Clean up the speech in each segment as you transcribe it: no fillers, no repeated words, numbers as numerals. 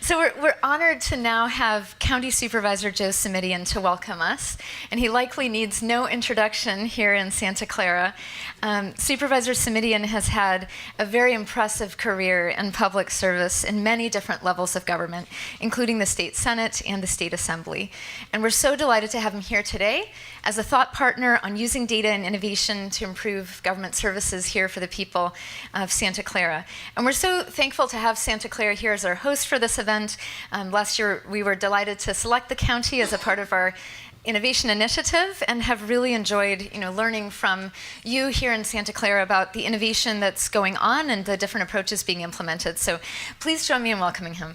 So we're honored to now have County Supervisor Joe Simitian to welcome us, and he likely needs no introduction here in Santa Clara. Supervisor Simitian has had a very impressive career in public service in many different levels of government, including the State Senate and the State Assembly. And we're so delighted to have him here today as a thought partner on using data and innovation to improve government services here for the people of Santa Clara. And we're so thankful to have Santa Clara here as our host for this event. Last year, we were delighted to select the county as a part of our innovation initiative and have really enjoyed learning from you here in Santa Clara about the innovation that's going on and the different approaches being implemented. So please join me in welcoming him.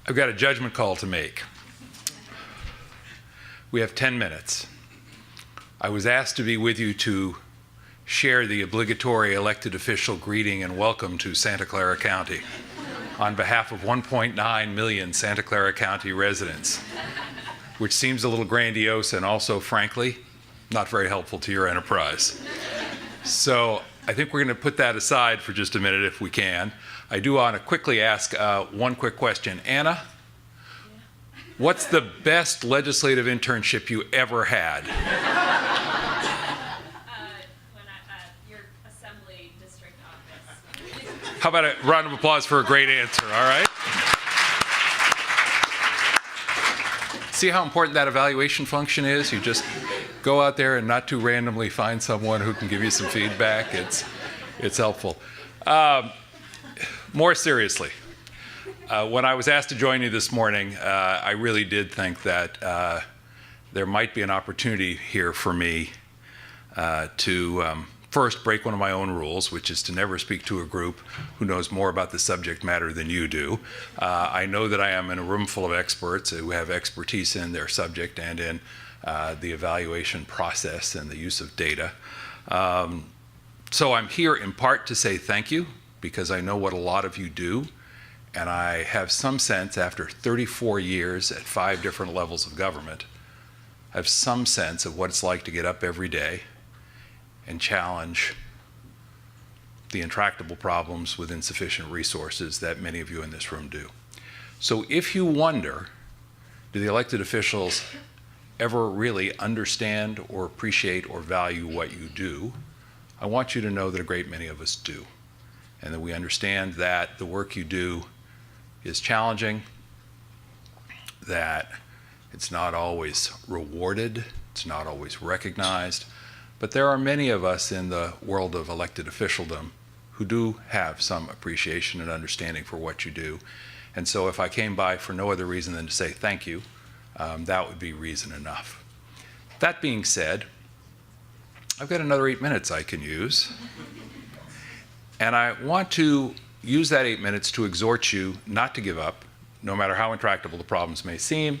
I've got a judgment call to make. We have 10 minutes. I was asked to be with you to share the obligatory elected official greeting and welcome to Santa Clara County on behalf of 1.9 million Santa Clara County residents, which seems a little grandiose and also, frankly, not very helpful to your enterprise. So I think we're going to put that aside for just a minute if we can. I do want to quickly ask one quick question. Anna, what's the best legislative internship you ever had? Your assembly district office. How about a round of applause for a great answer, all right? See how important that evaluation function is? You just go out there and not too randomly find someone who can give you some feedback. It's helpful. More seriously, when I was asked to join you this morning, I really did think that there might be an opportunity here for me to first break one of my own rules, which is to never speak to a group who knows more about the subject matter than you do. I know that I am in a room full of experts who have expertise in their subject and in the evaluation process and the use of data. So I'm here in part to say thank you, because I know what a lot of you do, and I have some sense, after 34 years at 5 different levels of government, I have some sense of what it's like to get up every day and challenge the intractable problems with insufficient resources that many of you in this room do. So if you wonder, do the elected officials ever really understand or appreciate or value what you do, I want you to know that a great many of us do, and that we understand that the work you do is challenging, that it's not always rewarded, it's not always recognized, but there are many of us in the world of elected officialdom who do have some appreciation and understanding for what you do. And so if I came by for no other reason than to say thank you, that would be reason enough. That being said, I've got another 8 minutes I can use. And I want to use that 8 minutes to exhort you not to give up, no matter how intractable the problems may seem,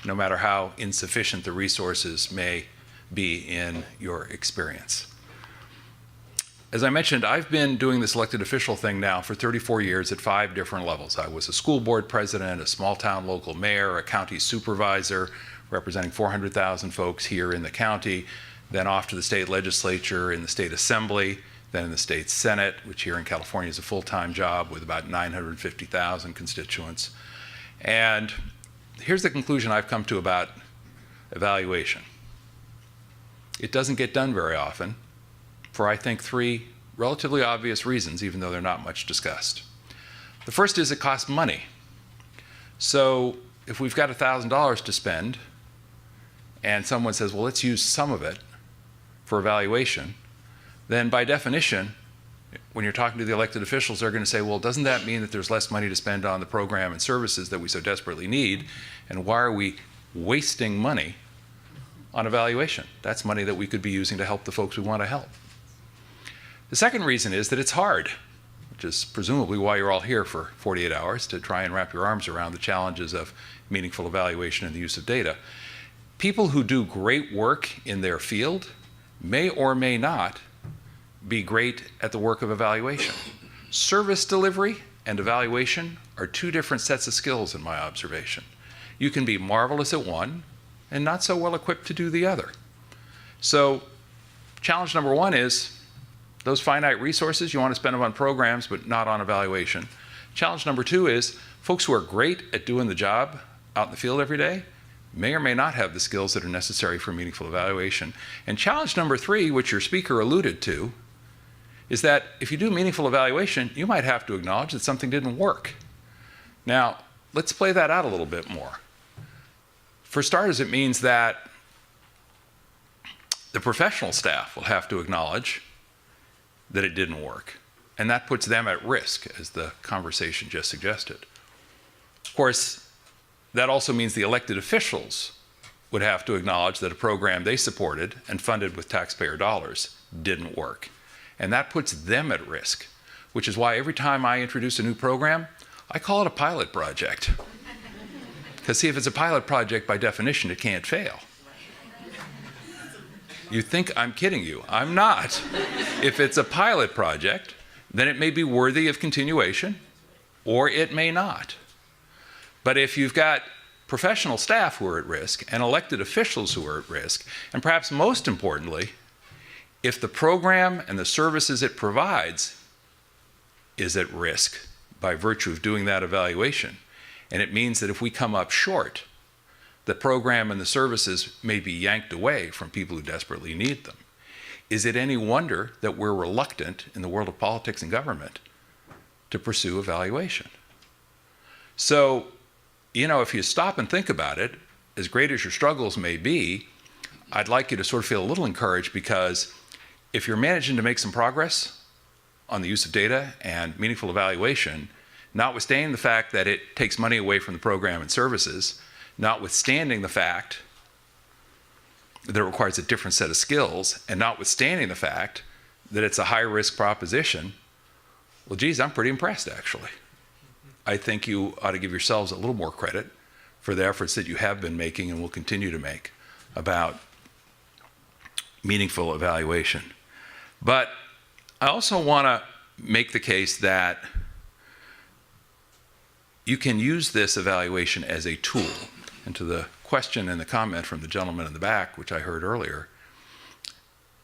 no matter how insufficient the resources may be in your experience. As I mentioned, I've been doing this elected official thing now for 34 years at 5 different levels. I was a school board president, a small town local mayor, a county supervisor, representing 400,000 folks here in the county, then off to the state legislature, in the state assembly, then in the state Senate, which here in California is a full-time job with about 950,000 constituents. And here's the conclusion I've come to about evaluation. It doesn't get done very often for, I think, 3 relatively obvious reasons, even though they're not much discussed. The first is it costs money. So if we've got $1,000 to spend and someone says, well, let's use some of it for evaluation, then by definition, when you're talking to the elected officials, they're going to say, well, doesn't that mean that there's less money to spend on the program and services that we so desperately need? And why are we wasting money on evaluation? That's money that we could be using to help the folks we want to help. The second reason is that it's hard, which is presumably why you're all here for 48 hours, to try and wrap your arms around the challenges of meaningful evaluation and the use of data. People who do great work in their field may or may not be great at the work of evaluation. Service delivery and evaluation are 2 different sets of skills in my observation. You can be marvelous at one and not so well equipped to do the other. So challenge number 1 is Those finite resources, you want to spend them on programs, but not on evaluation. Challenge number 2 is folks who are great at doing the job out in the field every day may or may not have the skills that are necessary for meaningful evaluation. And challenge number 3, which your speaker alluded to, is that if you do meaningful evaluation, you might have to acknowledge that something didn't work. Now, let's play that out a little bit more. For starters, it means that the professional staff will have to acknowledge that it didn't work. And that puts them at risk, as the conversation just suggested. Of course, that also means the elected officials would have to acknowledge that a program they supported and funded with taxpayer dollars didn't work. And that puts them at risk, which is why every time I introduce a new program, I call it a pilot project. Because see, if it's a pilot project, by definition, it can't fail. You think I'm kidding you. I'm not. If it's a pilot project, then it may be worthy of continuation, or it may not. But if you've got professional staff who are at risk and elected officials who are at risk, and perhaps most importantly, if the program and the services it provides is at risk by virtue of doing that evaluation, and it means that if we come up short, the program and the services may be yanked away from people who desperately need them. Is it any wonder that we're reluctant in the world of politics and government to pursue evaluation? So, if you stop and think about it, as great as your struggles may be, I'd like you to sort of feel a little encouraged, because if you're managing to make some progress on the use of data and meaningful evaluation, notwithstanding the fact that it takes money away from the program and services, notwithstanding the fact that it requires a different set of skills, and notwithstanding the fact that it's a high-risk proposition, well, geez, I'm pretty impressed, actually. I think you ought to give yourselves a little more credit for the efforts that you have been making and will continue to make about meaningful evaluation. But I also want to make the case that you can use this evaluation as a tool. And to the question and the comment from the gentleman in the back, which I heard earlier,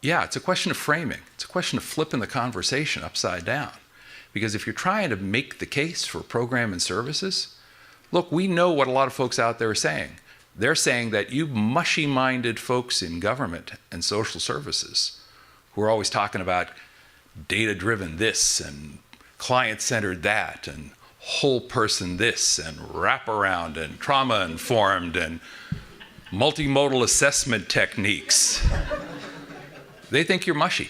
yeah, it's a question of framing. It's a question of flipping the conversation upside down. Because if you're trying to make the case for program and services, look, we know what a lot of folks out there are saying. They're saying that you mushy-minded folks in government and social services who are always talking about data-driven this and client-centered that and whole person this and wraparound and trauma-informed and multimodal assessment techniques, they think you're mushy.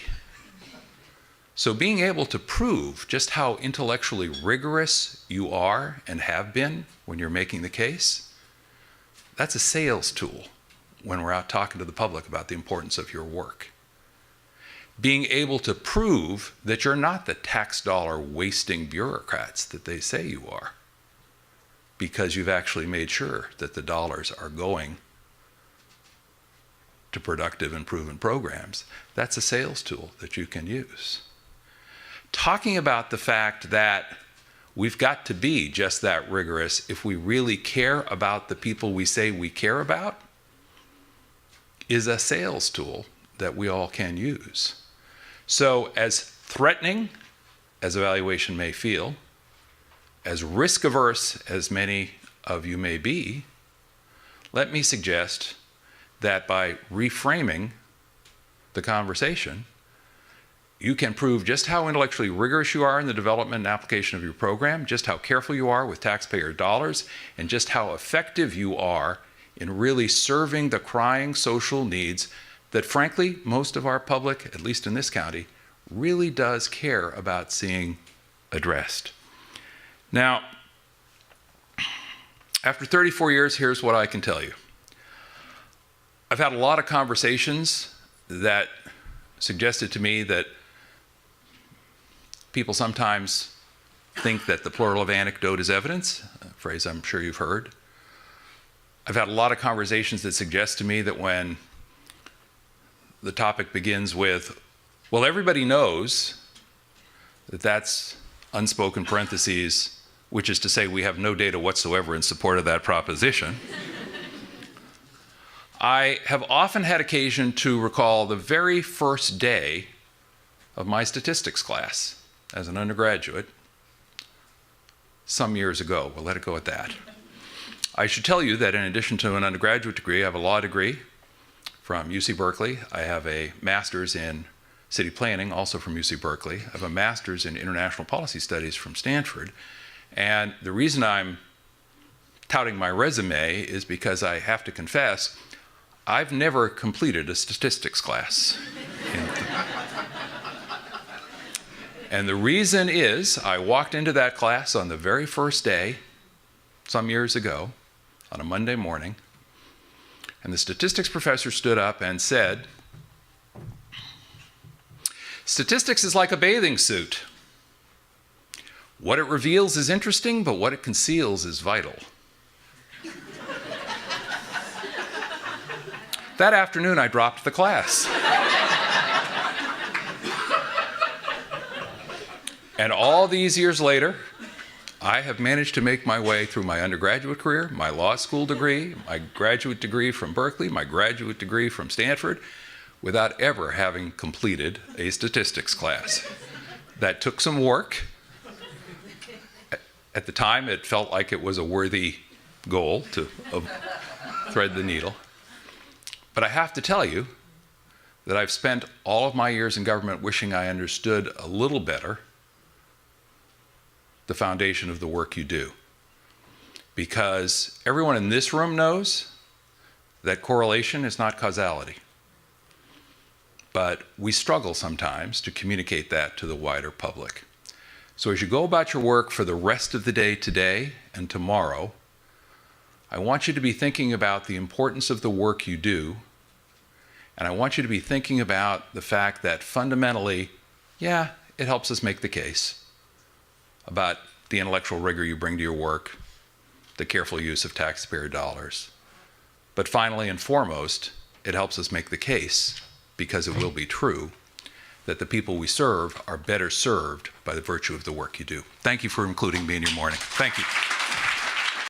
So being able to prove just how intellectually rigorous you are and have been when you're making the case, that's a sales tool when we're out talking to the public about the importance of your work. Being able to prove that you're not the tax dollar wasting bureaucrats that they say you are, because you've actually made sure that the dollars are going to productive and proven programs, that's a sales tool that you can use. Talking about the fact that we've got to be just that rigorous if we really care about the people we say we care about is a sales tool that we all can use. So as threatening as evaluation may feel, as risk-averse as many of you may be, let me suggest that by reframing the conversation, you can prove just how intellectually rigorous you are in the development and application of your program, just how careful you are with taxpayer dollars, and just how effective you are in really serving the crying social needs that, frankly, most of our public, at least in this county, really does care about seeing addressed. Now, after 34 years, here's what I can tell you. I've had a lot of conversations that suggested to me that people sometimes think that the plural of anecdote is evidence, a phrase I'm sure you've heard. I've had a lot of conversations that suggest to me that when the topic begins with, well, everybody knows that that's unspoken parentheses, which is to say we have no data whatsoever in support of that proposition. I have often had occasion to recall the very first day of my statistics class as an undergraduate some years ago. We'll let it go at that. I should tell you that in addition to an undergraduate degree, I have a law degree from UC Berkeley. I have a master's in city planning, also from UC Berkeley. I have a master's in international policy studies from Stanford. And the reason I'm touting my resume is because I have to confess, I've never completed a statistics class. And the reason is I walked into that class on the very first day, some years ago, on a Monday morning, and the statistics professor stood up and said, "Statistics is like a bathing suit. What it reveals is interesting, but what it conceals is vital." That afternoon, I dropped the class. And all these years later, I have managed to make my way through my undergraduate career, my law school degree, my graduate degree from Berkeley, my graduate degree from Stanford, without ever having completed a statistics class. That took some work. At the time, it felt like it was a worthy goal to thread the needle. But I have to tell you that I've spent all of my years in government wishing I understood a little better the foundation of the work you do. Because everyone in this room knows that correlation is not causality. But we struggle sometimes to communicate that to the wider public. So as you go about your work for the rest of the day today and tomorrow, I want you to be thinking about the importance of the work you do, and I want you to be thinking about the fact that fundamentally, yeah, it helps us make the case about the intellectual rigor you bring to your work, the careful use of taxpayer dollars. But finally and foremost, it helps us make the case, because it will be true, that the people we serve are better served by the virtue of the work you do. Thank you for including me in your morning. Thank you.